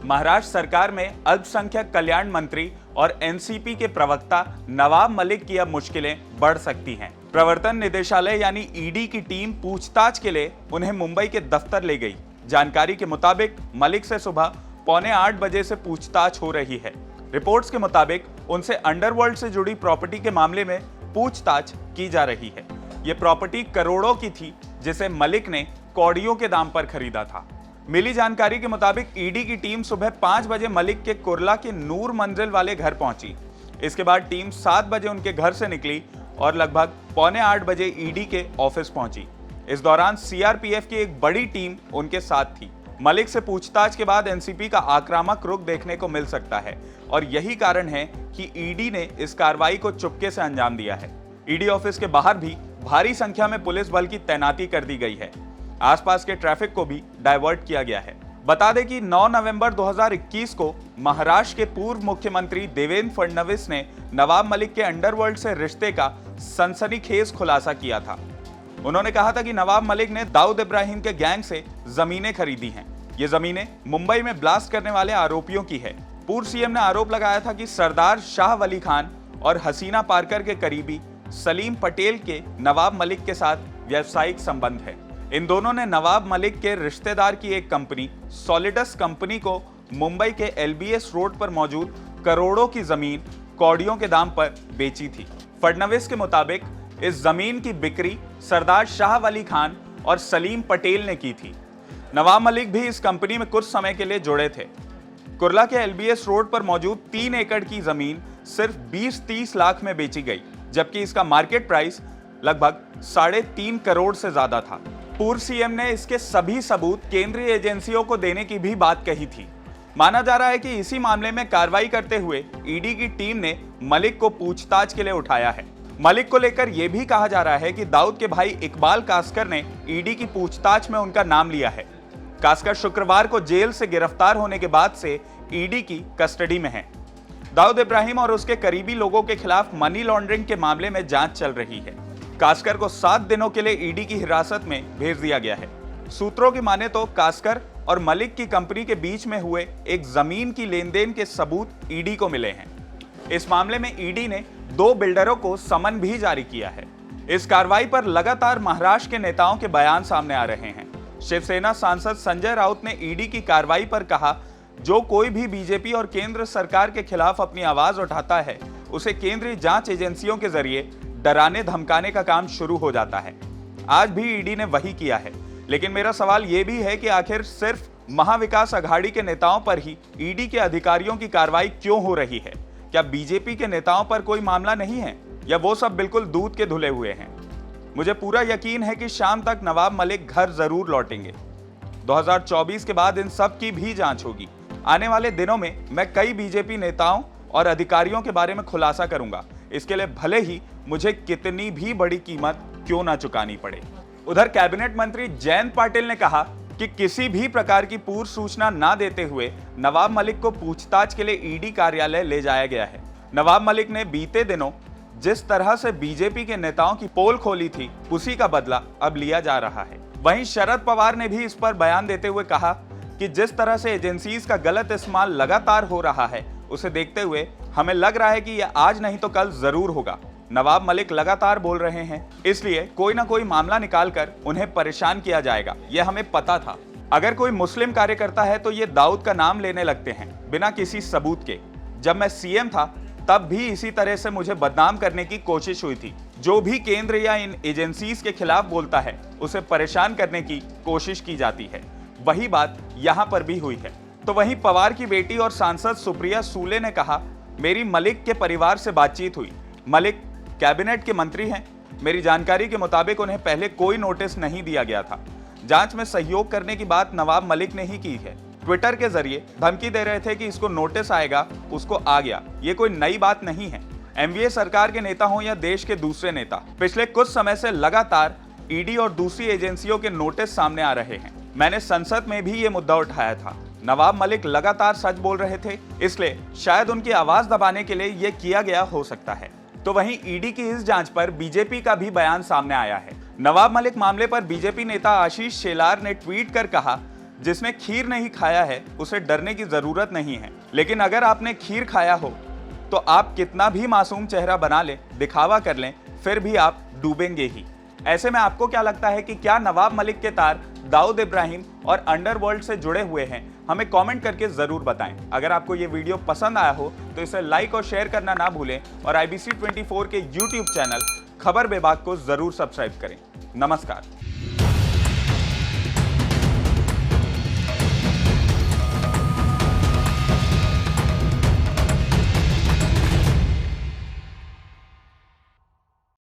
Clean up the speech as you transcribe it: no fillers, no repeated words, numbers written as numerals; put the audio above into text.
महाराष्ट्र सरकार में अल्पसंख्यक कल्याण मंत्री और एनसीपी के प्रवक्ता नवाब मलिक की अब मुश्किलें बढ़ सकती हैं। प्रवर्तन निदेशालय यानी ईडी की टीम पूछताछ के लिए उन्हें मुंबई के दफ्तर ले गई। जानकारी के मुताबिक मलिक से सुबह 7:45 बजे से पूछताछ हो रही है। रिपोर्ट्स के मुताबिक उनसे अंडरवर्ल्ड से जुड़ी प्रॉपर्टी के मामले में पूछताछ की जा रही है। ये प्रॉपर्टी करोड़ों की थी जिसे मलिक ने कौड़ियों के दाम पर खरीदा था। मिली जानकारी के मुताबिक ईडी की टीम सुबह 5 बजे मलिक के कुर्ला के नूर मंजिल वाले घर पहुंची। इसके बाद टीम 7 बजे उनके घर से निकली और लगभग 7:45 बजे ईडी के ऑफिस पहुंची। इस दौरान सीआरपीएफ की एक बड़ी टीम उनके साथ थी। मलिक से पूछताछ के बाद एनसीपी का आक्रामक रुख देखने को मिल सकता है और यही कारण है कि ईडी ने इस कार्रवाई को चुपके से अंजाम दिया है। ईडी ऑफिस के बाहर भी भारी संख्या में पुलिस बल की तैनाती कर दी गई है। आसपास के ट्रैफिक को भी डाइवर्ट किया गया है। बता दें कि 9 नवंबर 2021 को महाराष्ट्र के पूर्व मुख्यमंत्री देवेंद्र फडणवीस ने नवाब मलिक के अंडरवर्ल्ड से रिश्ते का सनसनीखेज खुलासा किया था। उन्होंने कहा था कि नवाब मलिक ने दाऊद इब्राहिम के गैंग से जमीनें खरीदी हैं। ये जमीनें मुंबई में ब्लास्ट करने वाले आरोपियों की है। पूर्व सीएम ने आरोप लगाया था कि सरदार शाह वली खान और हसीना पारकर के करीबी सलीम पटेल के नवाब मलिक के साथ व्यावसायिक संबंध है। इन दोनों ने नवाब मलिक के रिश्तेदार की एक कंपनी सॉलिडस कंपनी को मुंबई के एलबीएस रोड पर मौजूद करोड़ों की जमीन कौड़ियों के दाम पर बेची थी। फडणवीस के मुताबिक इस जमीन की बिक्री सरदार शाह वली खान और सलीम पटेल ने की थी। नवाब मलिक भी इस कंपनी में कुछ समय के लिए जुड़े थे। कुर्ला के एलबीएस रोड पर मौजूद 3 एकड़ की जमीन सिर्फ 20-30 लाख में बेची गई, जबकि इसका मार्केट प्राइस लगभग 3.5 करोड़ से ज्यादा था। पूर्व सीएम ने इसके सभी सबूत केंद्रीय एजेंसियों को देने की भी बात कही थी। माना जा रहा है कि इसी मामले में कार्रवाई करते हुए ईडी की टीम ने मलिक को पूछताछ के लिए उठाया है। मलिक को लेकर यह भी कहा जा रहा है कि दाऊद के भाई इकबाल कासकर ने ईडी की पूछताछ में उनका नाम लिया है। कासकर शुक्रवार को जेल से गिरफ्तार होने के बाद से ईडी की कस्टडी में है। दाऊद इब्राहिम और उसके करीबी लोगों के खिलाफ मनी लॉन्ड्रिंग के मामले में जांच चल रही है। कासकर को 7 दिनों के लिए ईडी की हिरासत में भेज दिया गया है। सूत्रों की माने तो कासकर और मलिक की कंपनी के बीच में हुए एक जमीन की लेनदेन के सबूत ईडी को मिले हैं। इस मामले में ईडी ने 2 बिल्डरों को समन भी जारी किया है। इस कार्रवाई पर लगातार महाराष्ट्र के नेताओं के बयान सामने आ रहे हैं। शिवसेना सांसद संजय राउत ने ईडी की कार्रवाई पर कहा, जो कोई भी बीजेपी और केंद्र सरकार के खिलाफ अपनी आवाज उठाता है उसे केंद्रीय जांच एजेंसियों के जरिए डराने धमकाने का काम शुरू हो जाता है। आज भी ईडी ने वही किया है। लेकिन मेरा सवाल यह भी है कि आखिर सिर्फ महाविकास अघाड़ी के नेताओं पर ही ईडी के अधिकारियों की कार्रवाई क्यों हो रही है? क्या बीजेपी के नेताओं पर कोई मामला नहीं है या वो सब बिल्कुल दूध के धुले हुए हैं? मुझे पूरा यकीन है कि शाम तक नवाब मलिक घर जरूर लौटेंगे। 2024 के बाद इन सब की भी जांच होगी। आने वाले दिनों में मैं कई बीजेपी नेताओं और अधिकारियों के बारे में खुलासा करूंगा। इसके लिए भले ही मुझे कितनी भी बड़ी कीमत क्यों ना चुकानी पड़े। उधर कैबिनेट मंत्री जयंत पाटिल ने कहा कि किसी भी प्रकार की पूर्व सूचना ना देते हुए नवाब मलिक को पूछताछ के लिए ईडी कार्यालय ले जाया गया है। नवाब मलिक ने बीते दिनों जिस तरह से बीजेपी के नेताओं की पोल खोली थी, उसी का बदला अब लिया जा रहा है। वहीं शरद पवार ने भी इस पर बयान देते हुए कहा कि जिस तरह से एजेंसीज का गलत इस्तेमाल लगातार हो रहा है, उसे देखते हुए हमें लग रहा है कि यह आज नहीं तो कल जरूर होगा। नवाब मलिक लगातार बोल रहे हैं, इसलिए कोई ना कोई मामला निकालकर उन्हें परेशान किया जाएगा, यह हमें पता था। अगर कोई मुस्लिम कार्यकर्ता है तो ये दाऊद का नाम लेने लगते हैं बिना किसी सबूत के। जब मैं सीएम था तब भी इसी तरह से मुझे बदनाम करने की कोशिश हुई थी। जो भी केंद्र या इन एजेंसीज के खिलाफ बोलता है उसे परेशान करने की कोशिश की जाती है। वही बात यहाँ पर भी हुई है। तो वहीं पवार की बेटी और सांसद सुप्रिया सूले ने कहा, मेरी मलिक के परिवार से बातचीत हुई। मलिक कैबिनेट के मंत्री हैं। मेरी जानकारी के मुताबिक उन्हें पहले कोई नोटिस नहीं दिया गया था। जांच में सहयोग करने की बात नवाब मलिक ने ही की है। ट्विटर के जरिए धमकी दे रहे थे कि इसको नोटिस आएगा, उसको आ गया। ये कोई नई बात नहीं है। एमवीए सरकार के नेता हो या देश के दूसरे नेता, पिछले कुछ समय से लगातार ईडी और दूसरी एजेंसियों के नोटिस सामने आ रहे हैं। मैंने संसद में भी ये मुद्दा उठाया था। नवाब मलिक लगातार सच बोल रहे थे, इसलिए शायद उनकी आवाज दबाने के लिए ये किया गया हो सकता है। तो वहीं ईडी की इस जांच पर बीजेपी का भी बयान सामने आया है। नवाब मलिक मामले पर बीजेपी नेता आशीष शेलार ने ट्वीट कर कहा, जिसने खीर नहीं खाया है उसे डरने की जरूरत नहीं है, लेकिन अगर आपने खीर खाया हो तो आप कितना भी मासूम चेहरा बना लें, दिखावा कर लें, फिर भी आप डूबेंगे ही। ऐसे में आपको क्या लगता है कि क्या नवाब मलिक के तार दाऊद इब्राहिम और अंडरवर्ल्ड से जुड़े हुए हैं? हमें कमेंट करके जरूर बताएं। अगर आपको ये वीडियो पसंद आया हो तो इसे लाइक और शेयर करना ना भूलें और IBC 24 के YouTube चैनल खबर विभाग को जरूर सब्सक्राइब करें। नमस्कार।